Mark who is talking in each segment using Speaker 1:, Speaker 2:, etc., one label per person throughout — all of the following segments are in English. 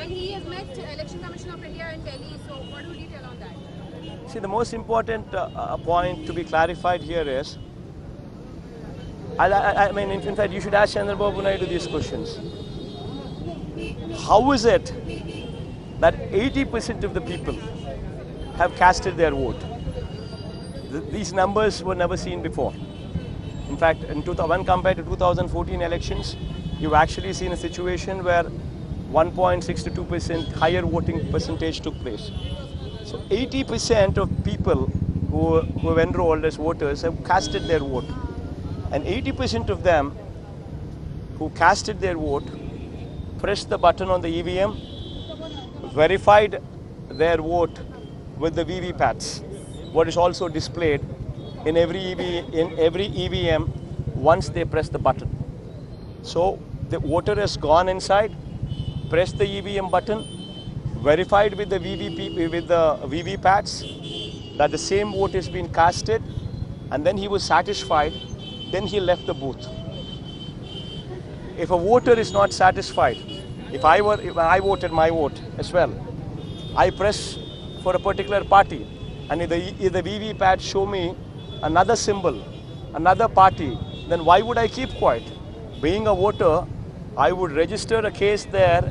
Speaker 1: And he has met Election Commission of India in Delhi. So what would you tell on that?
Speaker 2: See, the most important point to be clarified here is, I mean, in fact, you should ask Chandrababu Naidu these questions. How is it that 80% of the people have casted their vote? These numbers were never seen before. In fact, when compared to 2014 elections, you've actually seen a situation where 1.62% higher voting percentage took place. So 80% of people who have enrolled as voters have casted their vote. And 80% of them who casted their vote pressed the button on the EVM, verified their vote with the VVPATs, what is also displayed in every EVM once they press the button. So the voter has gone inside, pressed the EVM button, verified with the VVPATs that the same vote has been casted, and then he was satisfied. Then he left the booth. If a voter is not satisfied, if I voted my vote as well, I press for a particular party, and if the VVPAT show me another symbol, another party, then why would I keep quiet? Being a voter, I would register a case there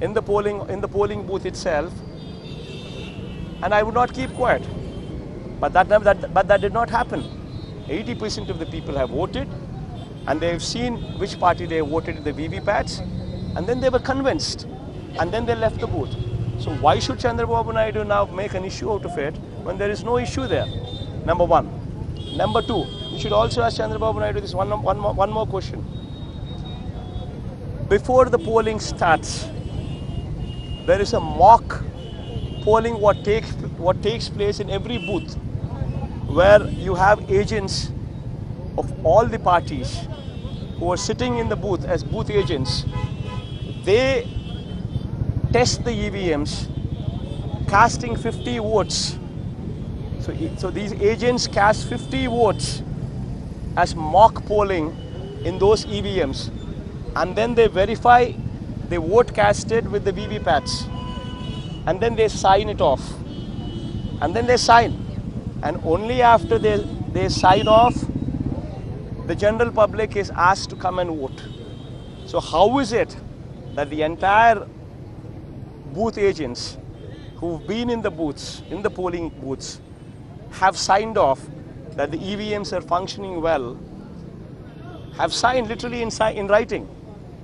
Speaker 2: in the polling booth itself, and I would not keep quiet. But that did not happen. 80% of the people have voted, and they have seen which party they have voted in the VVPATs, and then they were convinced, and then they left the booth. So why should Chandrababu Naidu now make an issue out of it when there is no issue there? Number one. Number two, you should also ask Chandrababu Naidu this one more question. Before the polling starts, there is a mock polling what takes place in every booth, where you have agents of all the parties who are sitting in the booth as booth agents. They test the EVMs, casting 50 votes. So these agents cast 50 votes as mock polling in those EVMs, and then they verify the vote casted with the VVPATs, and then they sign it off, and then they sign. And only after they sign off, the general public is asked to come and vote. So how is it that the entire booth agents who've been in the booths, in the polling booths, have signed off that the EVMs are functioning well, have signed literally in writing,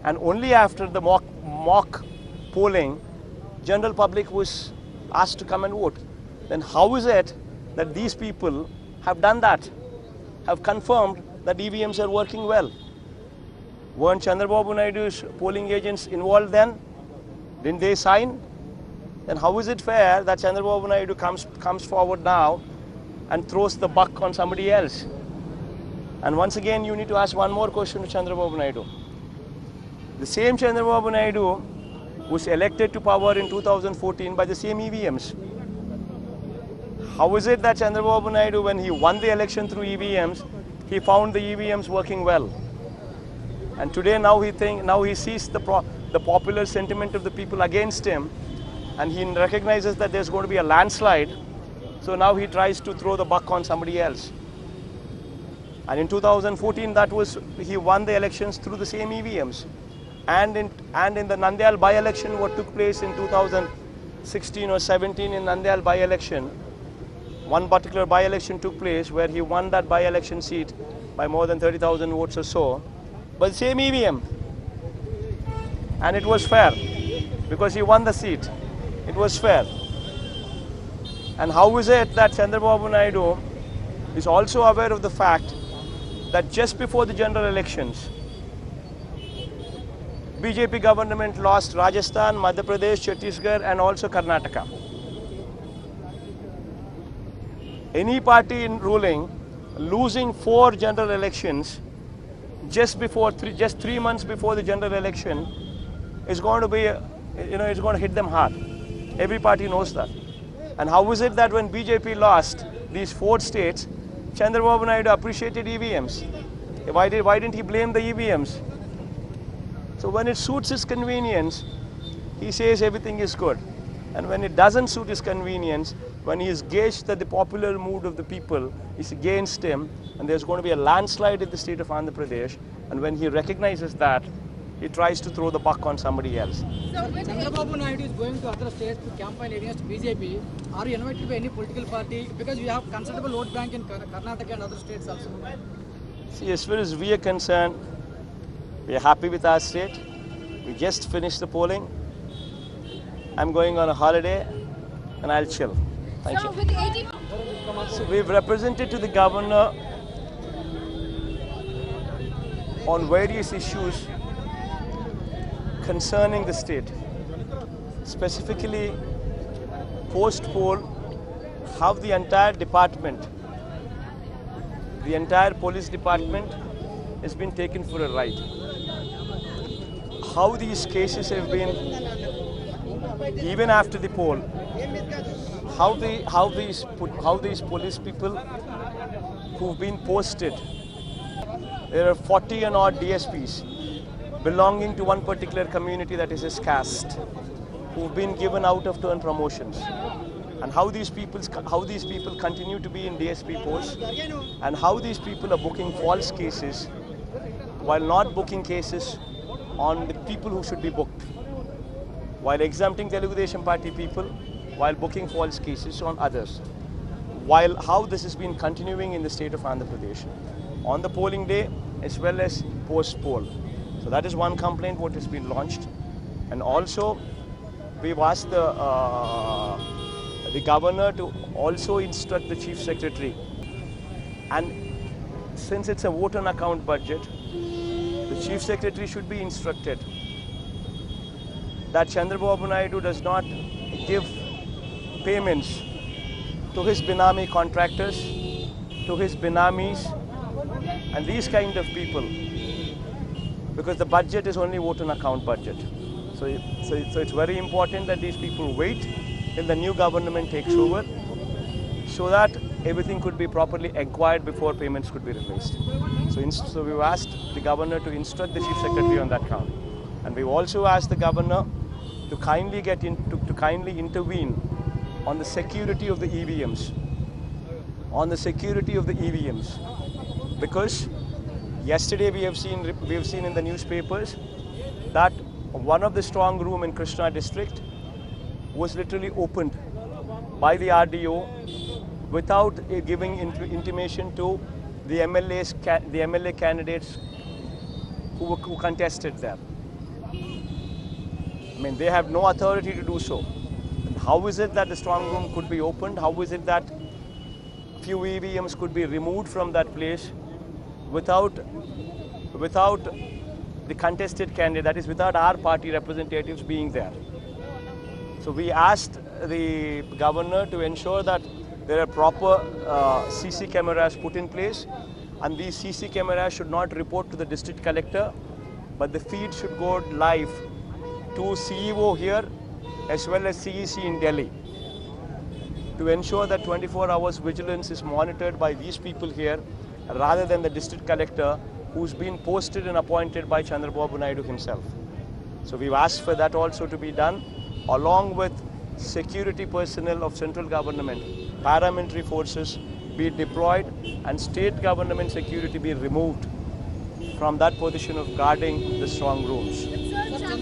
Speaker 2: and only after the mock polling, general public was asked to come and vote? Then how is it that these people have done that, have confirmed that EVMs are working well? Weren't Chandrababu Naidu's polling agents involved then? Didn't they sign? Then how is it fair that Chandrababu Naidu comes forward now and throws the buck on somebody else? And once again, you need to ask one more question to Chandrababu Naidu. The same Chandrababu Naidu was elected to power in 2014 by the same EVMs. How is it that Chandrababu Naidu, when he won the election through EVMs, he found the EVMs working well? And today now he sees the popular sentiment of the people against him, and he recognizes that there's going to be a landslide. So now he tries to throw the buck on somebody else. And in 2014, he won the elections through the same EVMs. And in the Nandyal by-election, what took place in 2016 or 17 in Nandyal by-election, one particular by-election took place where he won that by-election seat by more than 30,000 votes or so, but the same EVM. And it was fair, because he won the seat. It was fair. And how is it that Chandrababu Naidu is also aware of the fact that just before the general elections, BJP government lost Rajasthan, Madhya Pradesh, Chhattisgarh, and also Karnataka? Any party in ruling losing 4 general elections just 3 months before the general election is going to be, it's going to hit them hard. Every party knows that. And how is it that when BJP lost these 4 states, Chandrababu Naidu appreciated EVMs? Why didn't he blame the EVMs? So when it suits his convenience, he says everything is good. And when it doesn't suit his convenience, when he is gauged that the popular mood of the people is against him and there's going to be a landslide in the state of Andhra Pradesh, and when he recognizes that, he tries to throw the buck on somebody else.
Speaker 1: So with
Speaker 3: Chandrababu naidu is going to other states to campaign against BJP. Are you invited by any political party? Because we have considerable vote bank in Karnataka and other states also.
Speaker 2: See, as far as we are concerned, we are happy with our state. We just finished the polling. I'm going on a holiday and I'll chill. Thank
Speaker 1: so
Speaker 2: you.
Speaker 1: with 80
Speaker 2: So we've represented to the governor on various issues concerning the state, specifically post-poll, how the entire department, the entire police department has been taken for a ride. How these cases have been, even after the poll, how these police people who've been posted. There are 40 and odd DSPs belonging to one particular community, that is his caste, who've been given out of turn promotions, and how these people continue to be in DSP posts, and how these people are booking false cases while not booking cases on the people who should be booked, while exempting Telugu Desam Party people, while booking false cases on others, while how this has been continuing in the state of Andhra Pradesh on the polling day as well as post-poll. So that is one complaint what has been launched. And also we've asked the governor to also instruct the chief secretary, and since it's a vote on account budget, the chief secretary should be instructed that Chandrababu Naidu does not give payments to his Binami contractors, to his Binamis, and these kind of people, because the budget is only vote on account budget. So it's very important that these people wait till the new government takes over, so that everything could be properly acquired before payments could be released. So we've asked the governor to instruct the chief secretary on that count, and we've also asked the governor to kindly intervene on the security of the EVMs, because yesterday we have seen in the newspapers that one of the strong room in Krishna district was literally opened by the RDO without giving intimation to the MLA candidates who contested there. I mean, they have no authority to do so. And how is it that the strong room could be opened? How is it that few EVMs could be removed from that place without the contested candidate, that is without our party representatives being there? So we asked the governor to ensure that there are proper CC cameras put in place, and these CC cameras should not report to the district collector, but the feed should go live to CEO here as well as CEC in Delhi, to ensure that 24 hours vigilance is monitored by these people here rather than the district collector who's been posted and appointed by Chandrababu Naidu himself. So we've asked for that also to be done, along with security personnel of central government, paramilitary forces be deployed, and state government security be removed from that position of guarding the strong rooms.